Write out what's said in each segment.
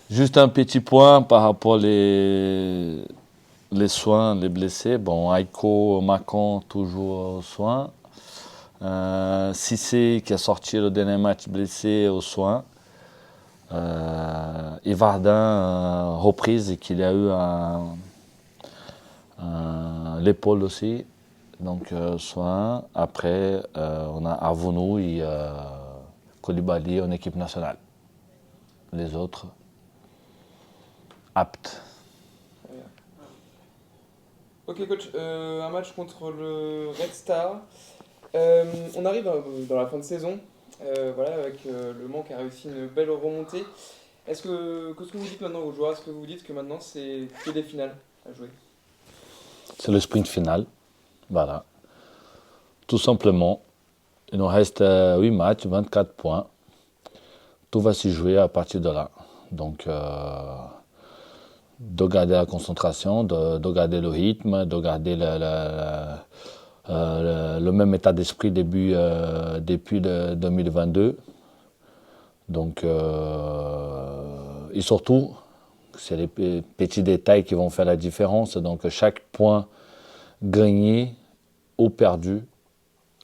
Juste un petit point par rapport les soins, les blessés. Bon, Aiko, Macon, toujours aux soins. Cissé qui a sorti le dernier match blessé aux soins. Et Vardin, reprise et qu'il a eu l'épaule aussi. Donc, soins. Après, on a Avounou et Koulibaly en équipe nationale. Les autres, aptes. Ok coach, un match contre le Red Star. On arrive dans la fin de saison, voilà, avec Le Mans qui a réussi une belle remontée. Qu'est-ce que vous dites maintenant aux joueurs? Est-ce que vous dites que maintenant c'est que des finales à jouer? C'est le sprint final. Voilà. Tout simplement. Il nous reste 8 matchs, 24 points. Tout va se jouer à partir de là. Donc, de garder la concentration, de garder le rythme, de garder le même état d'esprit depuis 2022. Donc, et surtout, c'est les petits détails qui vont faire la différence. Donc, chaque point gagné ou perdu,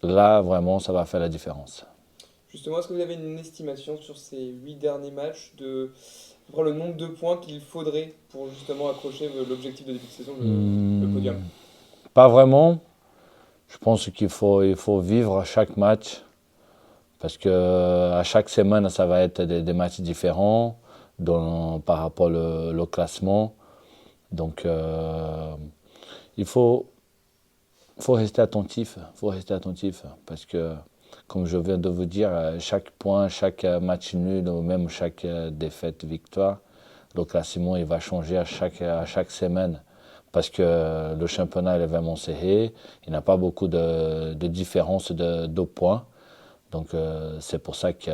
là, vraiment, ça va faire la différence. Justement, est-ce que vous avez une estimation sur ces 8 derniers matchs de à peu près le nombre de points qu'il faudrait pour justement accrocher l'objectif de début de saison, le podium? Hmm, pas vraiment. Je pense qu'il faut vivre chaque match parce que à chaque semaine, ça va être des matchs différents par rapport au classement. Donc, il faut rester attentif. Faut rester attentif parce que, comme je viens de vous dire, chaque point, chaque match nul ou même chaque défaite, victoire, le classement il va changer à chaque semaine parce que le championnat est vraiment serré. Il n'y a pas beaucoup de différence de points. Donc c'est pour ça que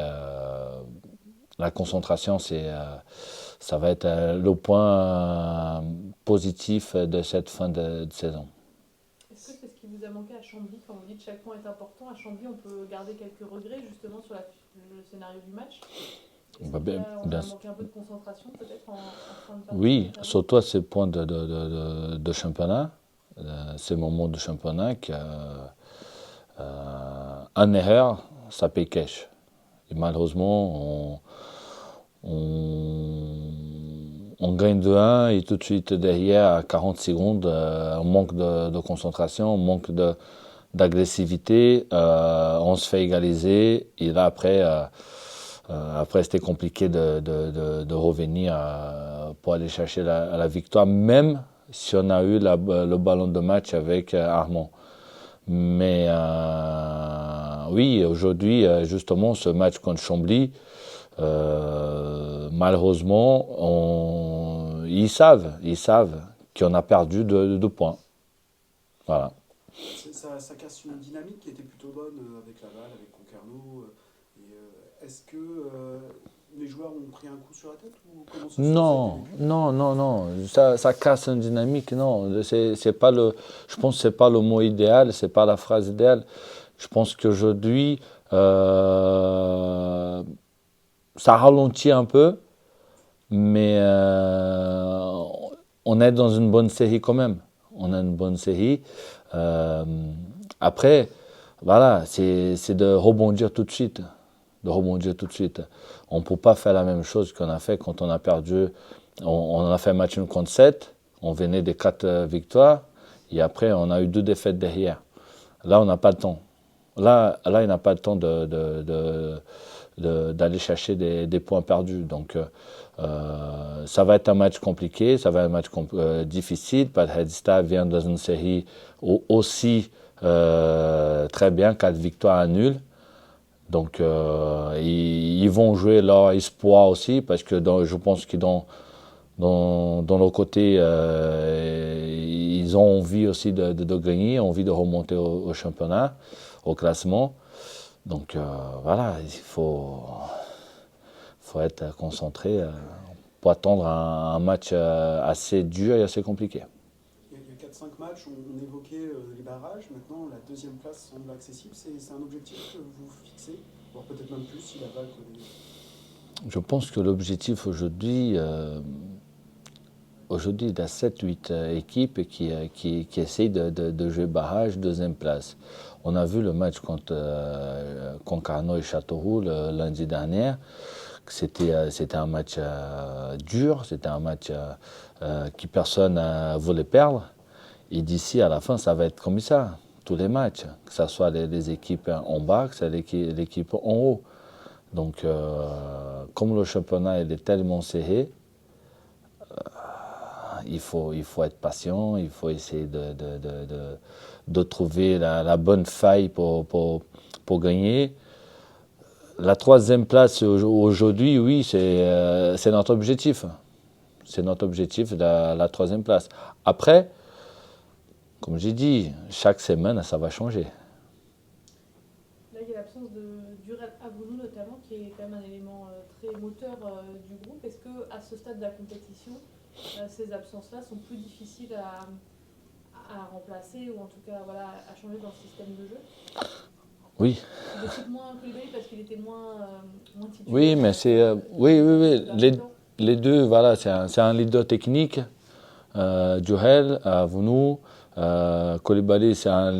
la concentration, ça va être le point positif de cette fin de saison. Est-ce que c'est ce qui vous a manqué à Chambly quand vous dites chaque point est important? À Chambly, on peut garder quelques regrets justement sur le scénario du match. Est-ce Bah, qu'il bien- on bien- a manqué un peu de concentration peut-être en fin de partie oui, notamment? surtout à ce point de championnat, ces moments de championnat, qu'un erreur, ça paye cash. Et malheureusement, on gagne de 1 et tout de suite derrière, à 40 secondes, on manque de concentration, on manque d'agressivité, on se fait égaliser et là après c'était compliqué de revenir pour aller chercher la victoire, même si on a eu le ballon de match avec Armand. Mais oui, aujourd'hui, justement, ce match contre Chambly, malheureusement, ils savent qu'on a perdu de points. Voilà. Ça casse une dynamique qui était plutôt bonne avec Laval, avec Concarneau. Est-ce que les joueurs ont pris un coup sur la tête ou comment ça a été Non, vécu? non, non, non. Ça casse une dynamique. Non, c'est pas le. Je pense que c'est pas le mot idéal. C'est pas la phrase idéale. Je pense qu'aujourd'hui, ça ralentit un peu, mais on est dans une bonne série quand même. On a une bonne série. Euh, Après, voilà, c'est de rebondir tout de suite. De rebondir tout de suite. On ne peut pas faire la même chose qu'on a fait quand on a perdu. On a fait un match nul contre 7. On venait des 4 victoires. Et après, on a eu 2 défaites derrière. Là, on n'a pas le temps. Là, il n'a pas le temps d'aller chercher des points perdus. Donc, ça va être un match compliqué, ça va être un match difficile. Headstar vient dans une série aussi très bien, 4 victoires à nul. Donc, ils vont jouer leur espoir aussi, parce que je pense que dans leur côté, ils ont envie aussi de gagner, envie de remonter au championnat, au classement. Donc voilà, il faut être concentré pour attendre un match assez dur et assez compliqué. Il y a 4-5 matchs, on évoquait les barrages. Maintenant, la deuxième place semble accessible. C'est un objectif que vous fixez, voire peut-être même plus si Laval connaît. Je pense que l'objectif aujourd'hui, il y a 7-8 équipes qui essayent de jouer barrage, deuxième place. On a vu le match contre Concarneau et Châteauroux le lundi dernier. C'était un match dur, c'était un match que personne ne voulait perdre. Et d'ici à la fin, ça va être comme ça, tous les matchs, que ce soit les équipes en bas, que ce soit l'équipe en haut. Donc, comme le championnat il est tellement serré, il faut être patient, il faut essayer de trouver la bonne faille pour gagner. La troisième place aujourd'hui, oui, c'est notre objectif. C'est notre objectif, la troisième place. Après, comme j'ai dit, chaque semaine, ça va changer. Là, il y a l'absence de Duret Avounou notamment, qui est quand même un élément très moteur du groupe. Est-ce qu'à ce stade de la compétition, ces absences-là sont plus difficiles à remplacer ou en tout cas voilà, à changer dans le système de jeu? Oui. Il est moins Koulibaly parce qu'il était moins titulaire. Oui, mais c'est... oui. Les deux, voilà, c'est un leader technique. Djuhel, Avounou. Koulibaly, c'est un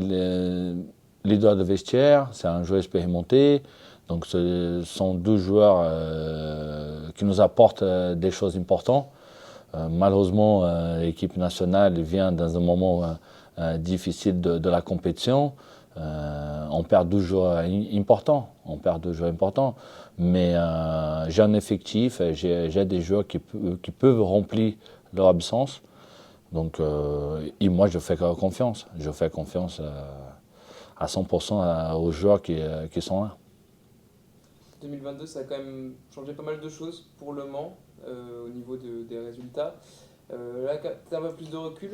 leader de vestiaire, c'est un joueur expérimenté. Donc ce sont deux joueurs qui nous apportent des choses importantes. Malheureusement, l'équipe nationale vient dans un moment difficile de la compétition. On perd deux joueurs importants. Mais j'ai un effectif, j'ai des joueurs qui peuvent remplir leur absence. Donc, et moi, je fais confiance. Je fais confiance à 100% aux joueurs qui sont là. 2022, ça a quand même changé pas mal de choses pour Le Mans au niveau des résultats. Là, tu as un peu plus de recul.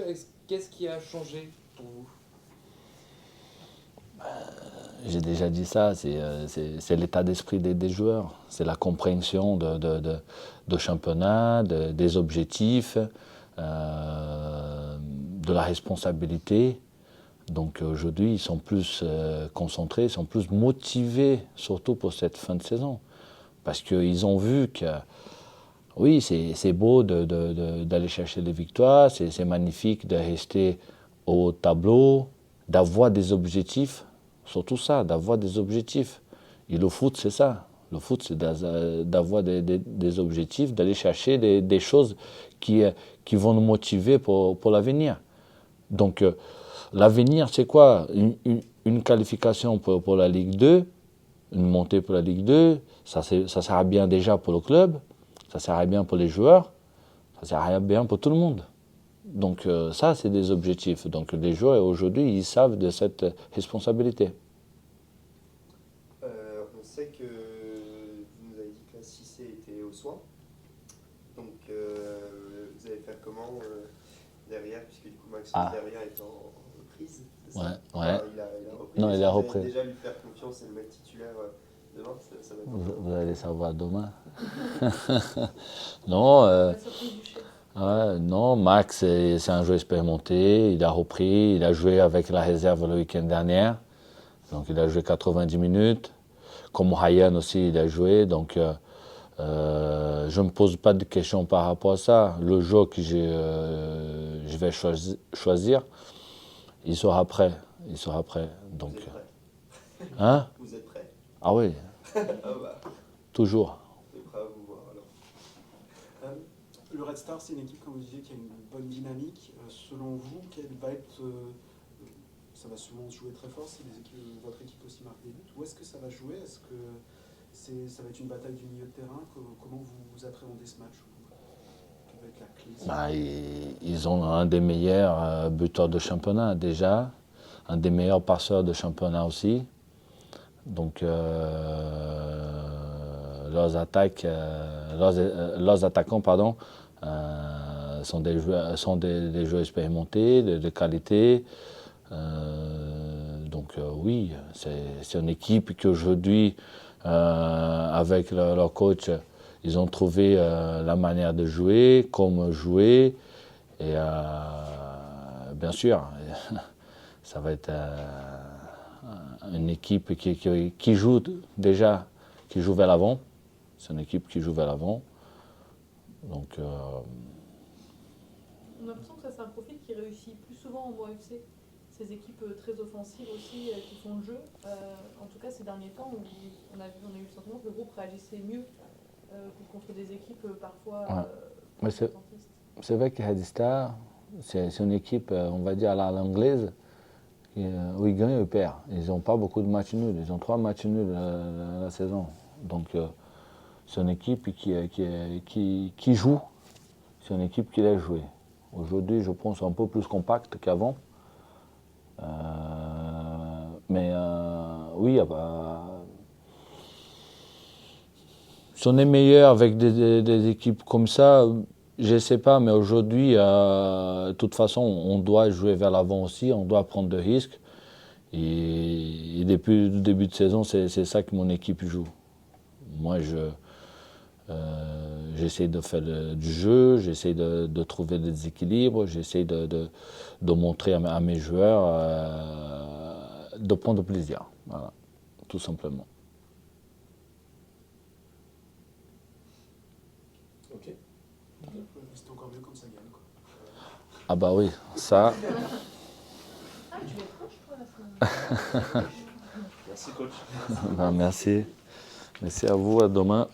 Qu'est-ce qui a changé pour vous? J'ai déjà dit ça, c'est l'état d'esprit des joueurs, c'est la compréhension de championnat, des objectifs, de la responsabilité. Donc aujourd'hui, ils sont plus concentrés, ils sont plus motivés, surtout pour cette fin de saison. Parce qu'ils ont vu que, oui, c'est beau d'aller chercher des victoires, c'est magnifique de rester au tableau, d'avoir des objectifs. Surtout ça, d'avoir des objectifs. Et le foot, c'est ça. Le foot, c'est d'avoir des objectifs, d'aller chercher des choses qui vont nous motiver pour l'avenir. Donc, l'avenir, c'est quoi? Une qualification pour la Ligue 2, une montée pour la Ligue 2, ça sert bien déjà pour le club, ça sert bien pour les joueurs, ça sert bien pour tout le monde. Donc ça, c'est des objectifs. Donc les joueurs, aujourd'hui, ils savent de cette responsabilité. On sait que vous nous avez dit que la Cissé était aux soins. Donc vous allez faire comment derrière, puisque du coup Maxence derrière est en reprise. Ouais. Enfin, il a repris. Non, il a repris. Déjà lui faire confiance et le mettre titulaire demain, ça va être Vous allez savoir demain. Non. La surprise du chef. Non, Max, c'est un joueur expérimenté. Il a repris, il a joué avec la réserve le week-end dernier. Donc il a joué 90 minutes. Comme Ryan aussi, il a joué. Donc je ne me pose pas de questions par rapport à ça. Le joueur que je vais choisir, il sera prêt. Donc, Vous êtes prêt? Hein? Vous êtes prêt? Ah oui, Ah bah, toujours. on est prêt à vous voir alors. Le Red Star, c'est une équipe, comme vous disiez, qui a une bonne dynamique. Selon vous, quelle va être... ça va sûrement se jouer très fort si votre équipe aussi marque des buts. Où est-ce que ça va jouer? Est-ce que ça va être une bataille du milieu de terrain? Comment vous appréhendez ce match? Quelle va être la clé? Ils ont un des meilleurs buteurs de championnat déjà, un des meilleurs passeurs de championnat aussi. Donc leurs attaquants sont des joueurs expérimentés, de qualité. Donc oui, c'est une équipe qui aujourd'hui, avec leur coach, ils ont trouvé la manière de jouer, comment jouer. Et bien sûr, ça va être une équipe qui joue déjà, qui joue vers l'avant. C'est une équipe qui joue vers l'avant. Donc, On a l'impression que ça c'est un profil qui réussit plus souvent en UFC. Ces équipes très offensives aussi qui font le jeu. En tout cas, ces derniers temps, on a eu le sentiment que le groupe réagissait mieux contre des équipes parfois Mais c'est- attentistes. c'est vrai que Hadistar, c'est une équipe, on va dire à l'anglaise, où ils gagnent ou ils perdent. Ils n'ont pas beaucoup de matchs nuls. Ils ont 3 matchs nuls la saison. Donc, c'est une équipe qui joue. C'est une équipe qui l'a joué. Aujourd'hui, je pense un peu plus compact qu'avant. Mais oui, si on est meilleur avec des équipes comme ça, je ne sais pas, mais aujourd'hui, de toute façon, on doit jouer vers l'avant aussi, on doit prendre des risques. Et depuis le début de saison, c'est ça que mon équipe joue. Moi, j'essaie de faire du jeu, j'essaie de trouver des équilibres, j'essaie de montrer à mes joueurs de prendre plaisir. Voilà, tout simplement. Ok. C'est encore mieux comme ça gagne, quoi. Ah bah oui, ça, Ah, tu es proche toi la semaine. Merci coach. ben merci. Merci à vous, à demain.